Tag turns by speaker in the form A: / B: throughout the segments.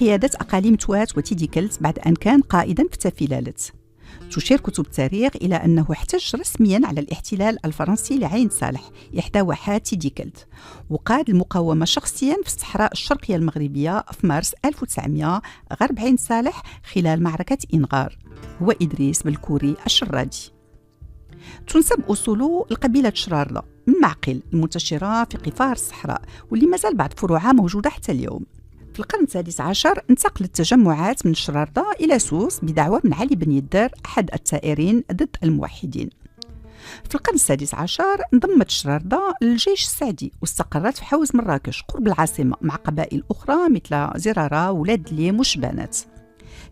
A: قيادة أقاليم توات وتيدي كلت بعد أن كان قائداً في تفيلالت. تشير كتب التاريخ إلى أنه احتج رسمياً على الاحتلال الفرنسي لعين صالح إحدى واحات تيدي كلت، وقاد المقاومة شخصياً في الصحراء الشرقية المغربية في مارس 1900 غرب عين صالح خلال معركة إنغار. هو إدريس بالكوري الشرادي. تنسب أصوله لقبيلة شراردة من معقل المنتشرة في قفار الصحراء، واللي مازال بعض فروعها موجودة حتى اليوم. في القرن السادس عشر انتقلت التجمعات من شراردة إلى سوس بدعوة من علي بن يدار أحد الثائرين ضد الموحدين. في القرن السادس عشر انضمت شراردة للجيش السعدي واستقرت في حوز مراكش قرب العاصمة مع قبائل أخرى مثل زرارة ولاد ليم وشبانات.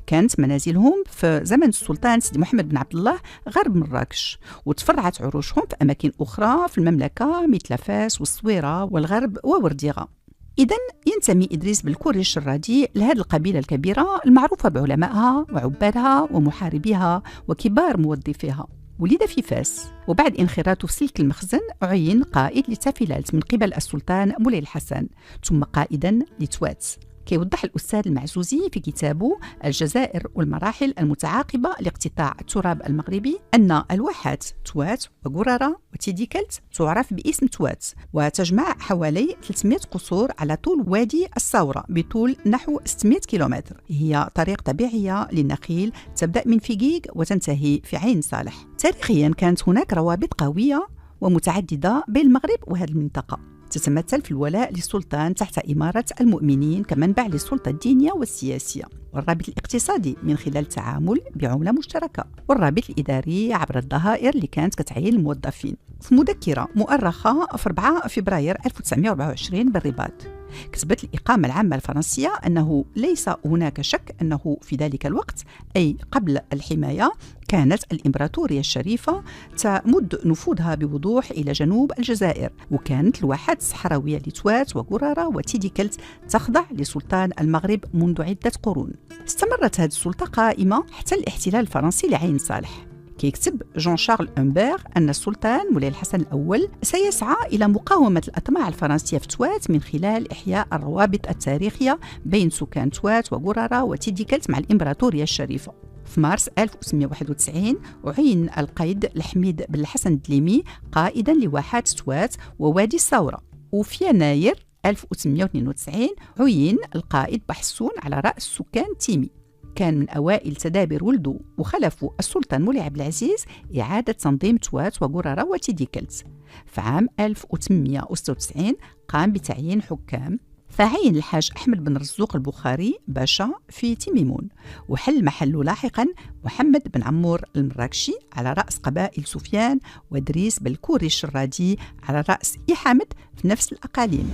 A: كانت منازلهم في زمن السلطان سيدي محمد بن عبد الله غرب مراكش، وتفرعت عروشهم في أماكن أخرى في المملكة مثل فاس والصويرة والغرب وورديغة. إذن ينتمي إدريس بالكوري الشرادي لهذه القبيلة الكبيرة المعروفة بعلمائها وعبادها ومحاربيها وكبار موظفيها. ولد في فاس، وبعد انخراطه في سلك المخزن عين قائد لتافيلالت من قبل السلطان مولاي الحسن، ثم قائدا لتوات. كيوضح الأستاذ المعزوزي في كتابه الجزائر والمراحل المتعاقبة لاقتطاع التراب المغربي أن الواحات توات وقرارة وتيدي كلت تعرف باسم توات، وتجمع حوالي 300 قصور على طول وادي الثورة بطول نحو 600 كيلومتر. هي طريق طبيعية للنخيل تبدأ من فيقيق وتنتهي في عين صالح. تاريخيا كانت هناك روابط قوية ومتعددة بين المغرب وهذه المنطقة، تتمثل في الولاء للسلطان تحت إمارة المؤمنين كمنبع للسلطة الدينية والسياسية، والرابط الاقتصادي من خلال التعامل بعملة مشتركة، والرابط الإداري عبر الضرائب اللي كانت كتعين الموظفين. في مذكرة مؤرخة في 4 فبراير 1924 بالرباط كتبت الإقامة العامة الفرنسية أنه ليس هناك شك أنه في ذلك الوقت، أي قبل الحماية، كانت الإمبراطورية الشريفة تمد نفوذها بوضوح إلى جنوب الجزائر، وكانت الواحات الصحراوية لتوات وقرارة وتيدي كلت تخضع لسلطان المغرب منذ عدة قرون. استمرت هذه السلطة قائمة حتى الاحتلال الفرنسي لعين صالح. كيكتب جون شارل أمبير أن السلطان مولاي الحسن الأول سيسعى إلى مقاومة الأطماع الفرنسية في توات من خلال إحياء الروابط التاريخية بين سكان توات وقرارة وتيدي كلت مع الإمبراطورية الشريفة. في مارس 1991 عين القائد الحميد بن الحسن الدليمي قائدا لواحات توات ووادي الثورة، وفي يناير 1992 عين القائد بحسون على رأس سكان تيمي. كان من أوائل تدابير ولده وخلفه السلطان مولاي عبد العزيز إعادة تنظيم توات وقرارة وتيدي كلت. في عام 1896 قام بتعيين حكام، فعين الحاج أحمد بن رزوق البخاري باشا في تيميمون، وحل محله لاحقا محمد بن عمور المراكشي على رأس قبائل سفيان، ودريس بالكوري الشرادي على رأس إحامد في نفس الأقاليم.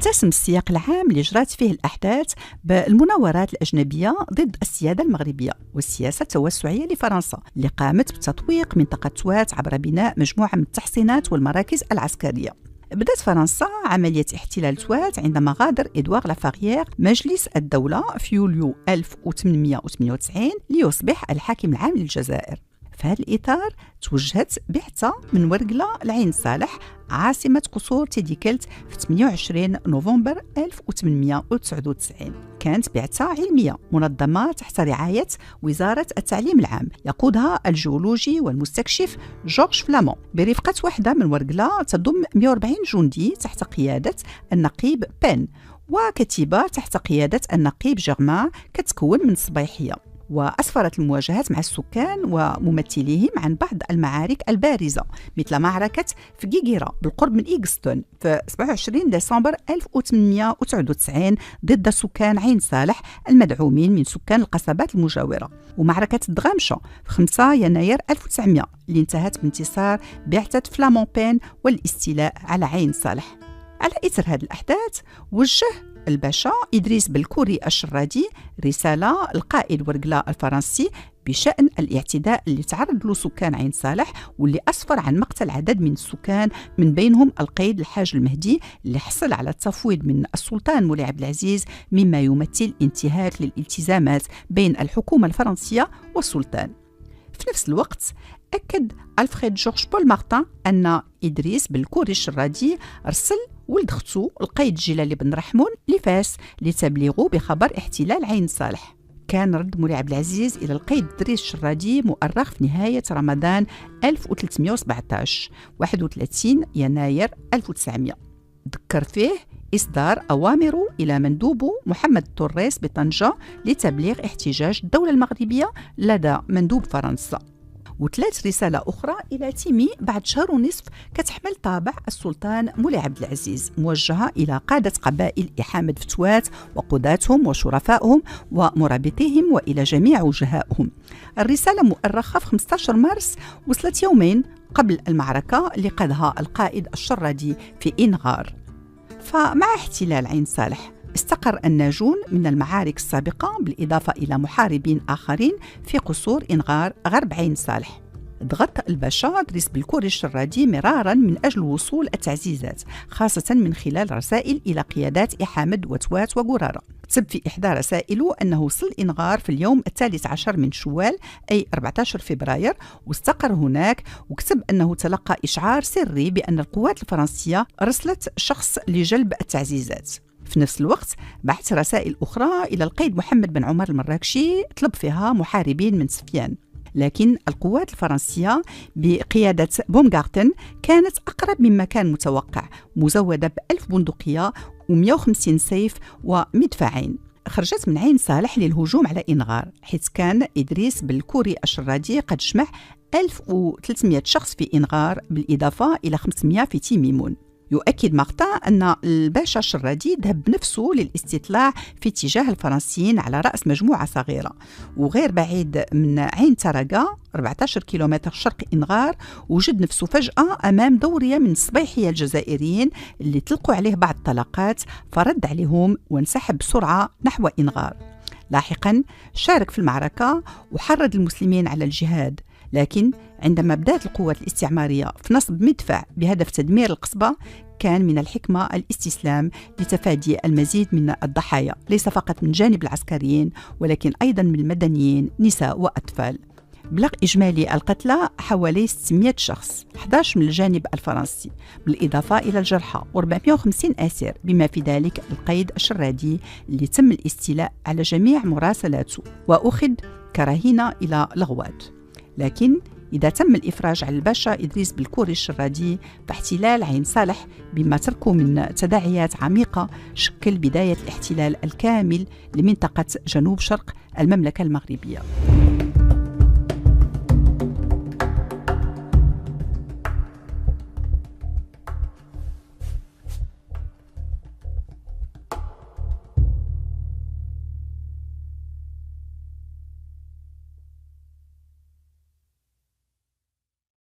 A: تسم السياق العام اللي جرات فيه الأحداث بالمناورات الأجنبية ضد السيادة المغربية والسياسة التوسعية لفرنسا اللي قامت بتطويق منطقة توات عبر بناء مجموعة من التحصينات والمراكز العسكرية. بدأت فرنسا عملية احتلال توات عندما غادر إدوار لافاريير مجلس الدولة في يوليو 1898 ليصبح الحاكم العام للجزائر. في هذا الإطار توجهت بعثة من ورقلة لعين صالح عاصمة قصور تيدي كلت في 28 نوفمبر 1899. كانت بعثة علمية منظمة تحت رعاية وزارة التعليم العام، يقودها الجيولوجي والمستكشف جورج فلامون برفقة وحدة من ورقلة تضم 140 جندي تحت قيادة النقيب بين، وكتيبة تحت قيادة النقيب جيرمان كتكون من صبيحية. وأسفرت المواجهات مع السكان وممثليهم عن بعض المعارك البارزة مثل معركة فقيقيرة بالقرب من إيغستون في 27 ديسمبر 1899 ضد سكان عين صالح المدعومين من سكان القصبات المجاورة، ومعركة دغامشة في 5 يناير 1900 اللي انتهت بانتصار بعثة فلامون بين والاستيلاء على عين صالح. على إثر هذه الأحداث وجه الباشا إدريس بالكوري الشرادي رسالة القائد ورقلة الفرنسي بشأن الاعتداء اللي تعرض له سكان عين صالح، واللي أسفر عن مقتل عدد من السكان من بينهم القيد الحاج المهدي اللي حصل على التفويض من السلطان مولاي عبد العزيز، مما يمثل انتهاك للالتزامات بين الحكومة الفرنسية والسلطان. في نفس الوقت أكد ألفريد جورج بول مارتان أن إدريس بالكوري الشرادي رسل ولد اختو القايد جلالي بن رحمون لفاس لتبليغه بخبر احتلال عين صالح. كان رد مولاي عبد العزيز إلى القايد إدريس الشرادي مؤرخ في نهاية رمضان 1317 31 يناير 1900. ذكر فيه إصدار أوامره إلى مندوبه محمد الطريس بطنجة لتبليغ احتجاج الدولة المغربية لدى مندوب فرنسا، وثلاث رسالة أخرى إلى تيمي بعد شهر ونصف كتحمل طابع السلطان مولاي عبد العزيز موجهة إلى قادة قبائل إحامد فتوات وقضاتهم وشرفائهم ومرابطيهم وإلى جميع وجهائهم. الرسالة مؤرخة في 15 مارس، وصلت يومين قبل المعركة اللي قادها القائد الشرادي في إنغار. فمع احتلال عين صالح استقر الناجون من المعارك السابقة بالإضافة إلى محاربين آخرين في قصور إنغار غرب عين صالح. ضغط الباشا إدريس بالكوري الشرادي مرارا من أجل وصول التعزيزات، خاصة من خلال رسائل إلى قيادات إحامد وتوات وقرارة. كتب في إحدى رسائله أنه وصل إنغار في اليوم 13 من شوال أي 14 فبراير واستقر هناك، وكتب أنه تلقى إشعار سري بأن القوات الفرنسية أرسلت شخص لجلب التعزيزات. في نفس الوقت بعث رسائل أخرى إلى القايد محمد بن عمر المراكشي طلب فيها محاربين من سفيان، لكن القوات الفرنسية بقيادة بومغارتن كانت أقرب مما كان متوقع، مزودة ب1000 بندقية و150 سيف ومدفعين. خرجت من عين صالح للهجوم على إنغار، حيث كان إدريس بالكوري الشرادي قد جمع 1300 شخص في إنغار بالإضافة إلى 500 في تيميمون. يؤكد مقطع أن الباشا الشرادي ذهب بنفسه للاستطلاع في اتجاه الفرنسيين على رأس مجموعة صغيرة وغير بعيد من عين ترقة 14 كيلومتر شرق إنغار، وجد نفسه فجأة أمام دورية من الصبيحية الجزائريين اللي طلقوا عليه بعض الطلقات، فرد عليهم وانسحب بسرعة نحو إنغار. لاحقا شارك في المعركة وحرض المسلمين على الجهاد، لكن عندما بدأت القوات الاستعمارية في نصب مدفع بهدف تدمير القصبة كان من الحكمة الاستسلام لتفادي المزيد من الضحايا، ليس فقط من جانب العسكريين ولكن أيضا من المدنيين نساء وأطفال. بلغ إجمالي القتلى حوالي 600 شخص، 11 من الجانب الفرنسي، بالإضافة إلى الجرحى و450 أسير، بما في ذلك القايد الشرادي اللي تم الاستيلاء على جميع مراسلاته وأخذ كرهينة إلى لغوات. لكن إذا تم الإفراج عن الباشا إدريس بالكوري الشرادي فاحتلال عين صالح بما تركه من تداعيات عميقة شكل بداية الاحتلال الكامل لمنطقة جنوب شرق المملكة المغربية.